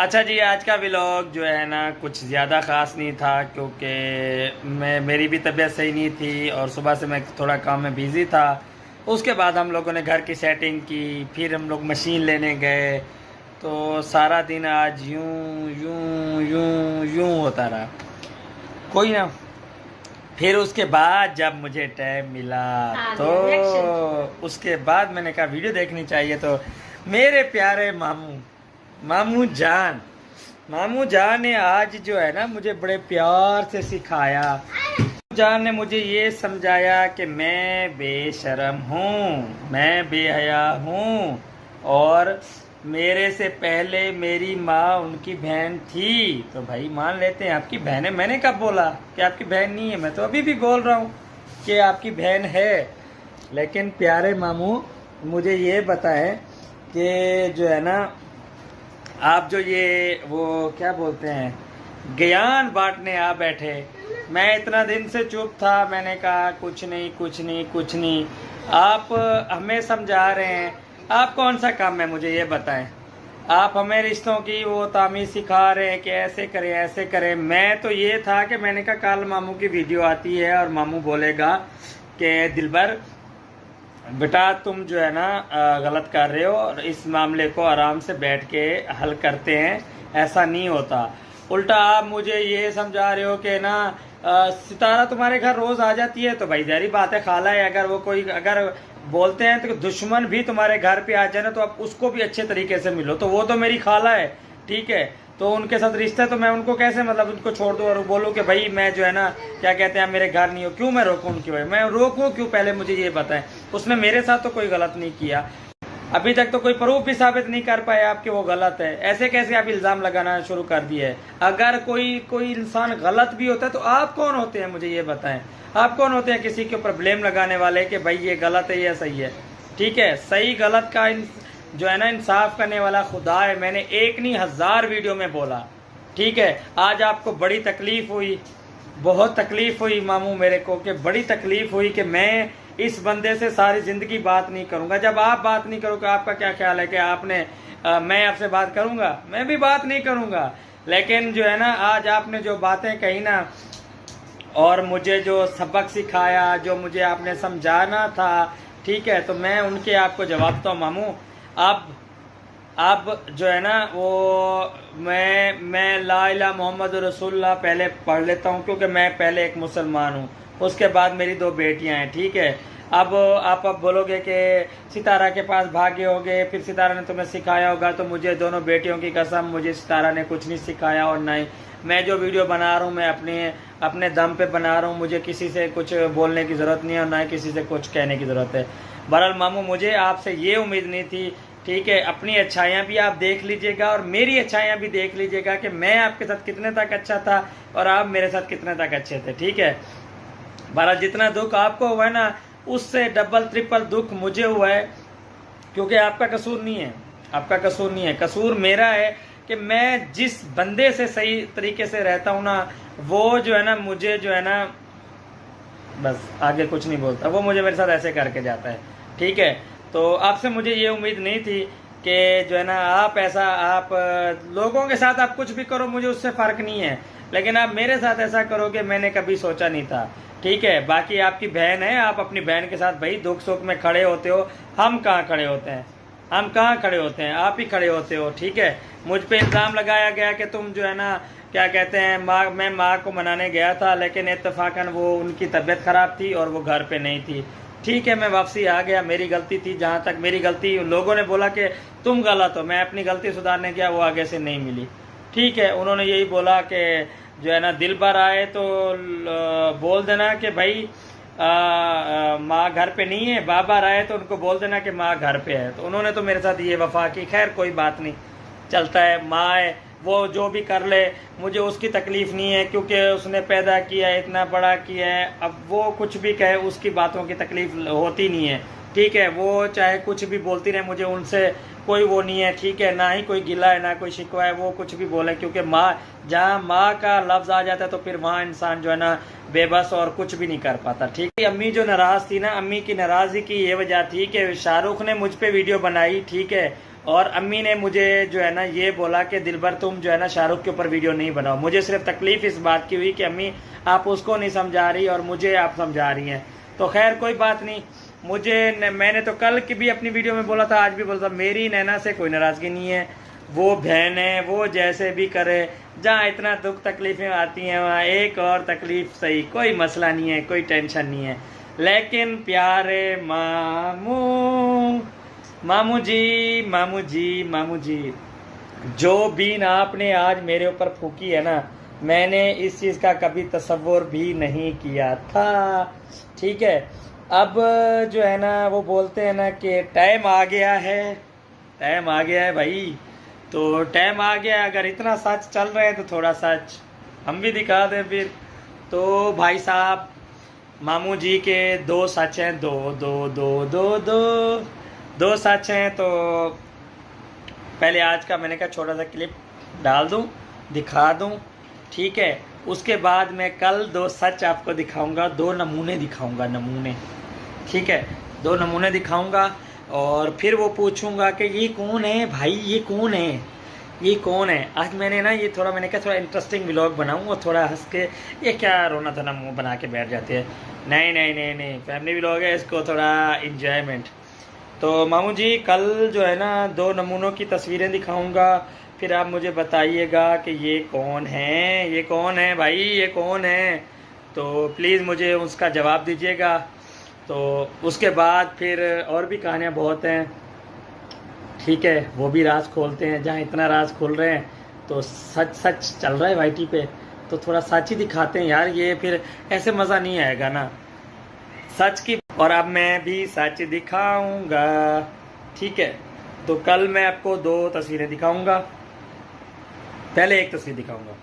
अच्छा जी, आज का व्लॉग जो है ना कुछ ज़्यादा ख़ास नहीं था क्योंकि मेरी भी तबीयत सही नहीं थी और सुबह से मैं थोड़ा काम में बिज़ी था। उसके बाद हम लोगों ने घर की सेटिंग की, फिर हम लोग मशीन लेने गए। तो सारा दिन आज यूं यूं यूं यूं होता रहा। कोई ना, फिर उसके बाद जब मुझे टाइम मिला तो उसके बाद मैंने कहा वीडियो देखनी चाहिए। तो मेरे प्यारे मामू जान ने आज जो है ना मुझे बड़े प्यार से सिखाया। जान ने मुझे ये समझाया कि मैं बेशर्म हूँ, मैं बेहया हूँ और मेरे से पहले मेरी माँ उनकी बहन थी। तो भाई मान लेते हैं आपकी बहन है। मैंने कब बोला कि आपकी बहन नहीं है? मैं तो अभी भी बोल रहा हूँ कि आपकी बहन है। लेकिन प्यारे मामू मुझे ये बताएं कि जो है ना आप जो ये वो क्या बोलते हैं ज्ञान बांटने आ बैठे। मैं इतना दिन से चुप था, मैंने कहा कुछ नहीं कुछ नहीं कुछ नहीं। आप हमें समझा रहे हैं। आप कौन सा काम है मुझे ये बताएं। आप हमें रिश्तों की वो तामीज़ सिखा रहे हैं कि ऐसे करें ऐसे करें। मैं तो ये था कि मैंने कहा कल मामू की वीडियो आती है और मामू बोलेगा कि दिलबर बेटा तुम जो है ना गलत कर रहे हो और इस मामले को आराम से बैठ के हल करते हैं, ऐसा नहीं होता। उल्टा आप मुझे ये समझा रहे हो कि ना सितारा तुम्हारे घर रोज आ जाती है। तो भाई जारी बात है, खाला है। अगर वो कोई अगर बोलते हैं तो दुश्मन भी तुम्हारे घर पे आ जाए ना तो आप उसको भी अच्छे तरीके से मिलो। तो वो तो मेरी खाला है, ठीक है। तो उनके साथ रिश्ता, तो मैं उनको कैसे मतलब उनको छोड़ दूँ और बोलूँ कि भाई मैं जो है ना क्या कहते हैं मेरे घर नहीं हो। क्यों मैं रोकूँ उनकी वजह? मैं रोकूँ क्यों? पहले मुझे ये बताएं। उसने मेरे साथ तो कोई गलत नहीं किया, अभी तक तो कोई प्रूफ भी साबित नहीं कर पाया आपके वो गलत है। ऐसे कैसे आप इल्ज़ाम लगाना शुरू कर दिए है? अगर कोई इंसान गलत भी होता है तो आप कौन होते हैं मुझे ये बताएं। आप कौन होते हैं किसी के ऊपर ब्लेम लगाने वाले कि भाई ये गलत है या सही है? ठीक है, सही गलत का जो है ना इंसाफ करने वाला खुदा है। मैंने एक नहीं 1000 वीडियो में बोला, ठीक है। आज आपको बड़ी तकलीफ हुई, बहुत तकलीफ हुई मामू मेरे को, कि बड़ी तकलीफ हुई कि मैं इस बंदे से सारी जिंदगी बात नहीं करूंगा। जब आप बात नहीं करोगे आपका क्या ख्याल है कि आपने मैं आपसे बात करूंगा? मैं भी बात नहीं करूंगा। लेकिन जो है ना आज आपने जो बातें कही ना और मुझे जो सबक सिखाया, जो मुझे आपने समझाना था, ठीक है, तो मैं उनके आपको जवाब देता हूँ मामू। अब जो है ना वो मैं ला इलाहा मोहम्मद रसूलुल्लाह पहले पढ़ लेता हूँ क्योंकि मैं पहले एक मुसलमान हूँ। उसके बाद मेरी 2 बेटियाँ हैं, ठीक है। अब आप बोलोगे कि सितारा के पास भागे होगे, फिर सितारा ने तुम्हें सिखाया होगा। तो मुझे दोनों बेटियों की कसम, मुझे सितारा ने कुछ नहीं सिखाया और ना ही मैं जो वीडियो बना रहा हूँ मैं अपने दम पे बना रहा हूँ। मुझे किसी से कुछ बोलने की ज़रूरत नहीं है और ना ही किसी से कुछ कहने की ज़रूरत है। बहरहाल मामू मुझे आपसे ये उम्मीद नहीं थी, ठीक है। अपनी अच्छाइयाँ भी आप देख लीजिएगा और मेरी अच्छाइयाँ भी देख लीजिएगा कि मैं आपके साथ कितने तक अच्छा था और आप मेरे साथ कितने तक अच्छे थे, ठीक है। बहरहाल जितना दुख आपको हुआ है ना उससे डबल ट्रिपल दुख मुझे हुआ है, क्योंकि आपका कसूर नहीं है। आपका कसूर नहीं है, कसूर मेरा है कि मैं जिस बंदे से सही तरीके से रहता हूँ ना वो जो है ना मुझे जो है ना बस आगे कुछ नहीं बोलता, वो मुझे मेरे साथ ऐसे करके जाता है, ठीक है। तो आपसे मुझे ये उम्मीद नहीं थी कि जो है ना आप ऐसा आप लोगों के साथ आप कुछ भी करो मुझे उससे फ़र्क नहीं है, लेकिन आप मेरे साथ ऐसा करोगे मैंने कभी सोचा नहीं था, ठीक है। बाकी आपकी बहन है, आप अपनी बहन के साथ भाई दुख सुख में खड़े होते हो। हम कहाँ खड़े होते हैं? हम कहाँ खड़े होते हैं? आप ही खड़े होते हो, ठीक है। मुझ पे इल्ज़ाम लगाया गया कि तुम जो है ना क्या कहते हैं मैं माँ को मनाने गया था, लेकिन इत्तेफाकन वो उनकी तबीयत ख़राब थी और वो घर पे नहीं थी, ठीक है। मैं वापसी आ गया, मेरी गलती थी। जहाँ तक मेरी गलती, लोगों ने बोला कि तुम गलत हो, मैं अपनी गलती सुधारने गया, वो आगे से नहीं मिली, ठीक है। उन्होंने यही बोला कि जो है ना दिल भर आए तो बोल देना कि भाई माँ घर पे नहीं है। बाबा आए तो उनको बोल देना कि माँ घर पे है। तो उन्होंने तो मेरे साथ ये वफा की। खैर कोई बात नहीं, चलता है। माँ है वो जो भी कर ले, मुझे उसकी तकलीफ़ नहीं है क्योंकि उसने पैदा किया है, इतना बड़ा किया है। अब वो कुछ भी कहे उसकी बातों की तकलीफ़ होती नहीं है, ठीक है। वो चाहे कुछ भी बोलती रहे, मुझे उनसे कोई वो नहीं है, ठीक है। ना ही कोई गिला है ना कोई शिकवा है, वो कुछ भी बोले, क्योंकि माँ जहाँ माँ का लफ्ज़ आ जाता है तो फिर वहाँ इंसान जो है ना बेबस और कुछ भी नहीं कर पाता, ठीक है। अम्मी जो नाराज़ थी ना, अम्मी की नाराज़गी की ये वजह थी कि शाहरुख ने मुझ पे वीडियो बनाई, ठीक है। और अम्मी ने मुझे जो है ना ये बोला कि दिलबर तुम जो है ना शाहरुख के ऊपर वीडियो नहीं बनाओ। मुझे सिर्फ तकलीफ इस बात की हुई कि अम्मी आप उसको नहीं समझा रही और मुझे आप समझा रही हैं। तो खैर कोई बात नहीं, मैंने तो कल की भी अपनी वीडियो में बोला था, आज भी बोला था, मेरी नैना से कोई नाराज़गी नहीं है। वो बहन है, वो जैसे भी करे, जहाँ इतना दुख तकलीफ़ें आती हैं वहाँ एक और तकलीफ़ सही, कोई मसला नहीं है, कोई टेंशन नहीं है। लेकिन प्यारे मामू, मामू जी, मामू जी, मामू जी, जो बीन आपने आज मेरे ऊपर फूकी है ना, मैंने इस चीज़ का कभी तसव्वुर भी नहीं किया था। ठीक है, अब जो है ना वो बोलते हैं ना कि टाइम आ गया है, टाइम आ गया है भाई। तो टाइम आ गया, अगर इतना सच चल रहे हैं तो थोड़ा सच हम भी दिखा दें फिर। तो भाई साहब, मामू जी के दो सच हैं, दो दो दो दो दो दो सच हैं। तो पहले आज का मैंने कहा छोटा सा क्लिप डाल दूं, दिखा दूं, ठीक है। उसके बाद मैं कल दो सच आपको दिखाऊंगा, दो नमूने दिखाऊंगा, नमूने, ठीक है, दो नमूने दिखाऊंगा। और फिर वो पूछूंगा कि ये कौन है भाई, ये कौन है, ये कौन है। आज मैंने ना ये थोड़ा, मैंने कहा थोड़ा इंटरेस्टिंग व्लॉग बनाऊं और थोड़ा हंस के, ये क्या रोना धोना मुंह बना के बैठ जाते हैं। नहीं नहीं नहीं नहीं, फैमिली व्लॉग है, इसको थोड़ा इंजॉयमेंट। तो मामू जी कल जो है ना दो नमूनों की तस्वीरें दिखाऊंगा, फिर आप मुझे बताइएगा कि ये कौन है, ये कौन है भाई, ये कौन है। तो प्लीज़ मुझे उसका जवाब दीजिएगा। तो उसके बाद फिर और भी कहानियाँ बहुत हैं, ठीक है, वो भी राज खोलते हैं। जहाँ इतना राज खोल रहे हैं तो सच सच चल रहा है वाईटी पे, तो थोड़ा सच ही दिखाते हैं यार, ये फिर ऐसे मज़ा नहीं आएगा ना सच की। और अब मैं भी सच दिखाऊंगा, ठीक है। तो कल मैं आपको दो तस्वीरें दिखाऊंगा, पहले एक तस्वीर दिखाऊंगा,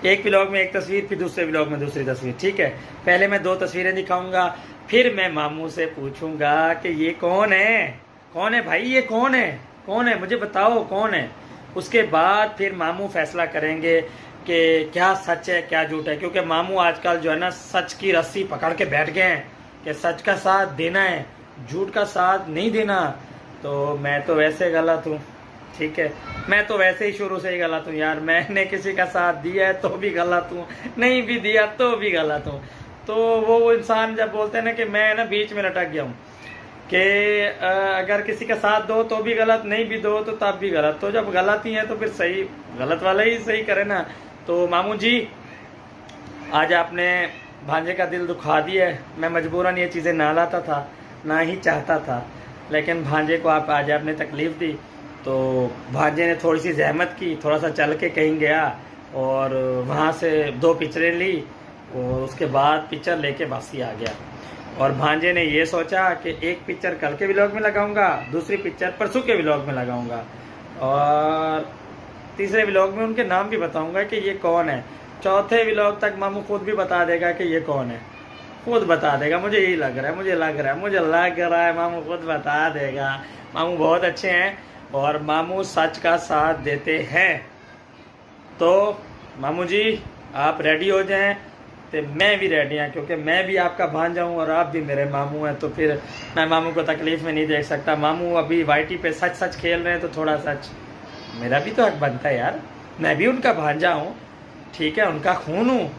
एक व्लॉग में एक तस्वीर, फिर दूसरे व्लॉग में दूसरी तस्वीर, ठीक है। पहले मैं दो तस्वीरें दिखाऊंगा, फिर मैं मामू से पूछूंगा कि ये कौन है, कौन है भाई, ये कौन है, कौन है, मुझे बताओ कौन है। उसके बाद फिर मामू फैसला करेंगे कि क्या सच है क्या झूठ है, क्योंकि मामू आजकल जो है ना सच की रस्सी पकड़ के बैठ गए हैं कि सच का साथ देना है, झूठ का साथ नहीं देना। तो मैं तो वैसे गलत हूँ, ठीक है, मैं तो वैसे ही शुरू से ही गलत हूँ यार। मैंने किसी का साथ दिया है तो भी गलत हूँ, नहीं भी दिया तो भी गलत हूँ। तो वो इंसान जब बोलते हैं ना कि मैं ना बीच में लटक गया हूँ कि अगर किसी का साथ दो तो भी गलत, नहीं भी दो तो तब भी गलत, तो जब गलत ही है तो फिर सही, गलत वाला ही सही करे ना। तो मामू जी आज आपने भांजे का दिल दुखा दिया है। मैं मजबूरन ये चीज़ें ना लाता था, ना ही चाहता था, लेकिन भांजे को आप आज आपने तकलीफ़ दी। तो भांजे ने थोड़ी सी जहमत की, थोड़ा सा चल के कहीं गया और वहाँ से दो पिक्चरें ली और उसके बाद पिक्चर लेके वापसी आ गया। और भांजे ने ये सोचा कि एक पिक्चर कल के व्लॉग में लगाऊंगा, दूसरी पिक्चर परसों के व्लॉग में लगाऊंगा और तीसरे व्लॉग में उनके नाम भी बताऊंगा कि ये कौन है। चौथे व्लॉग तक मामू खुद भी बता देगा कि ये कौन है, खुद बता देगा, मुझे यही लग रहा है, मुझे लग रहा है मामू खुद बता देगा। मामू बहुत अच्छे हैं और मामू सच का साथ देते हैं। तो मामू जी आप रेडी हो जाएं, तो मैं भी रेडी हूँ, क्योंकि मैं भी आपका भांजा हूँ और आप भी मेरे मामू हैं। तो फिर मैं मामू को तकलीफ़ में नहीं देख सकता। मामू अभी वाईटी पे सच सच खेल रहे हैं तो थोड़ा सच मेरा भी तो हक बनता है यार, मैं भी उनका भांजा हूँ, ठीक है, उनका खून हूँ,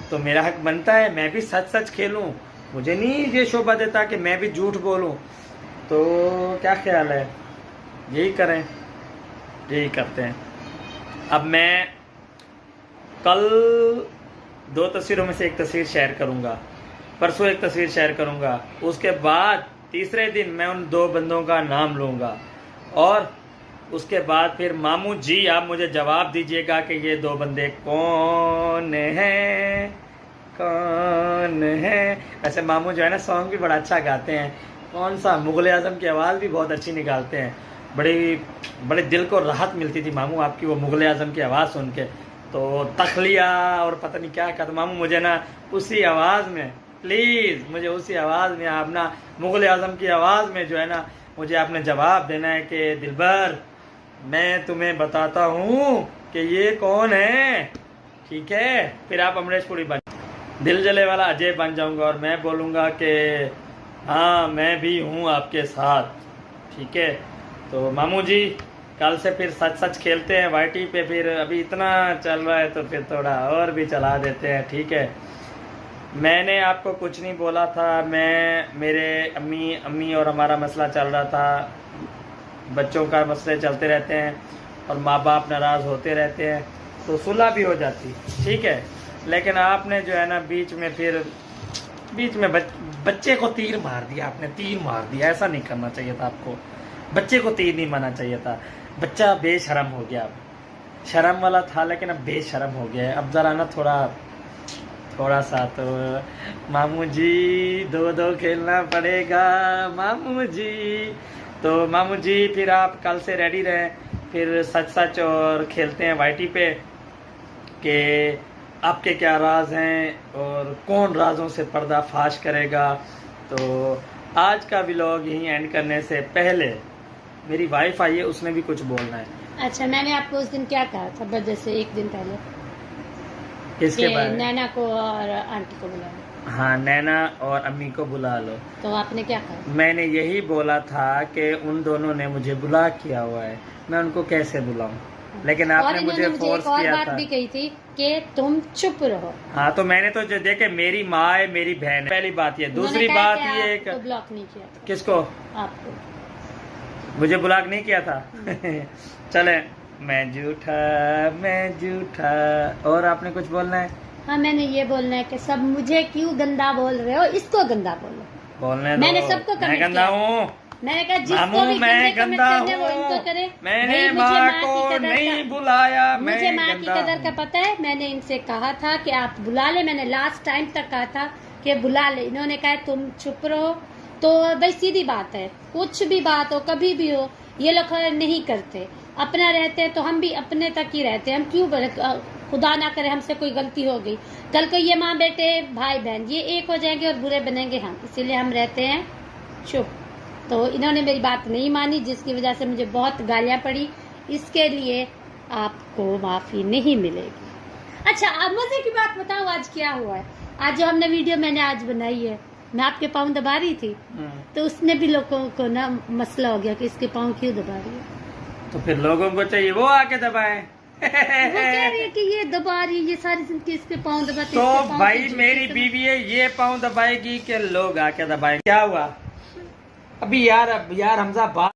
तो मेरा हक बनता है मैं भी सच सच खेलूँ। मुझे नहीं ये शोभा देता कि मैं भी झूठ बोलूँ। तो क्या ख्याल है, यही करें, यही करते हैं। अब मैं कल दो तस्वीरों में से एक तस्वीर शेयर करूंगा, परसों एक तस्वीर शेयर करूंगा, उसके बाद तीसरे दिन मैं उन दो बंदों का नाम लूंगा और उसके बाद फिर मामू जी आप मुझे जवाब दीजिएगा कि ये दो बंदे कौन हैं, कौन है। वैसे मामू जो है ना सॉन्ग भी बड़ा अच्छा गाते हैं, कौन सा, मुगल आजम की आवाज़ भी बहुत अच्छी निकालते हैं। बड़े दिल को राहत मिलती थी मामू आपकी वो मुगल आजम की आवाज़ सुन के। तो तखलिया और पता नहीं क्या कहता मामू, मुझे ना उसी आवाज़ में, प्लीज़ मुझे उसी आवाज़ में, आप ना मुगल आजम की आवाज़ में जो है ना मुझे आपने जवाब देना है कि दिलबर मैं तुम्हें बताता हूँ कि ये कौन है, ठीक है। फिर आप अमरीश पुरी बन, दिल जले वाला अजय बन जाऊंगा और मैं बोलूँगा कि हाँ मैं भी हूँ आपके साथ, ठीक है। तो मामू जी कल से फिर सच सच खेलते हैं वाईटी पे, फिर अभी इतना चल रहा है तो फिर थोड़ा और भी चला देते हैं, ठीक है। मैंने आपको कुछ नहीं बोला था, मेरे अम्मी और हमारा मसला चल रहा था, बच्चों का मसले चलते रहते हैं और माँ बाप नाराज़ होते रहते हैं तो सुलह भी हो जाती, ठीक है। लेकिन आपने जो है ना बीच में बच्चे को तीर मार दिया, आपने तीर मार दिया, ऐसा नहीं करना चाहिए था आपको, बच्चे को तीर नहीं मारना चाहिए था। बच्चा बेशरम हो गया, अब शर्म वाला था लेकिन अब बेशरम हो गया है। अब ज़रा ना थोड़ा सा तो मामू जी दो खेलना पड़ेगा मामू जी। तो मामू जी फिर आप कल से रेडी रहें, फिर सच और खेलते हैं वाईटी पे कि आपके क्या राज हैं और कौन राजों से पर्दाफाश करेगा। तो आज का व्लॉग यहीं एंड करने से पहले मेरी वाइफ आई है, उसने भी कुछ बोलना है। अच्छा, मैंने आपको उस दिन क्या कहा था बर्थडे से एक दिन पहले? किसके बारे में? नैना को और आंटी को बुला लो। हाँ, नैना और अम्मी को बुला लो। तो आपने क्या कहा? मैंने यही बोला था कि उन दोनों ने मुझे बुला किया हुआ है, मैं उनको कैसे बुलाऊं, लेकिन आपने मुझे फोर्स किया था। एक और बात भी कही थी कि तुम चुप रहो। हाँ, तो मैंने तो जो देखे मेरी माँ है, मेरी बहन है, पहली बात ये। दूसरी बात ये ब्लॉक नहीं किया था। किसको? आपको। मुझे ब्लॉक नहीं किया था। चले, मैं झूठा। और आपने कुछ बोलना है? हाँ, मैंने ये बोलना है कि सब मुझे क्यों गंदा बोल रहे हो, इसको गंदा बोलो। बोलने दो। मैंने सबको कमेंट गंदा हूँ। मैंने कहा जिसको भी मैं गंदा हूँ, वो इनको करे। मैंने माँ को नहीं बुलाया। मुझे माँ की कदर का पता है, मैंने इनसे कहा था कि आप बुला ले, मैंने लास्ट टाइम तक कहा था कि बुला ले। इन्होंने कहा तुम चुप रहो। तो भाई सीधी बात है, कुछ भी बात हो कभी भी हो, ये लोग नहीं करते, अपना रहते हैं तो हम भी अपने तक ही रहते हैं। हम क्यों, खुदा ना करे हमसे कोई गलती हो गई, कल को ये माँ बेटे भाई बहन ये एक हो जाएंगे और बुरे बनेंगे हम, इसीलिए हम रहते हैं चुप। तो इन्होंने मेरी बात नहीं मानी, जिसकी वजह से मुझे बहुत गालियाँ पड़ी, इसके लिए आपको माफ़ी नहीं मिलेगी। अच्छा, अब मजे की बात बताओ, आज क्या हुआ है? आज जो हमने वीडियो मैंने आज बनाई है, मैं आपके पाँव दबा रही थी, तो उसने भी लोगों को ना मसला हो गया कि इसके पाँव क्यों दबा रही है। तो फिर लोगों को चाहिए वो आके दबाए। वो कह रही है कि ये दबा रही है, ये सारी जिंदगी इसके पाँव दबाते। तो भाई मेरी बीवी है, ये पाँव दबाएगी कि लोग आके दबाएंगे? क्या हुआ? अभी यार हमजा बात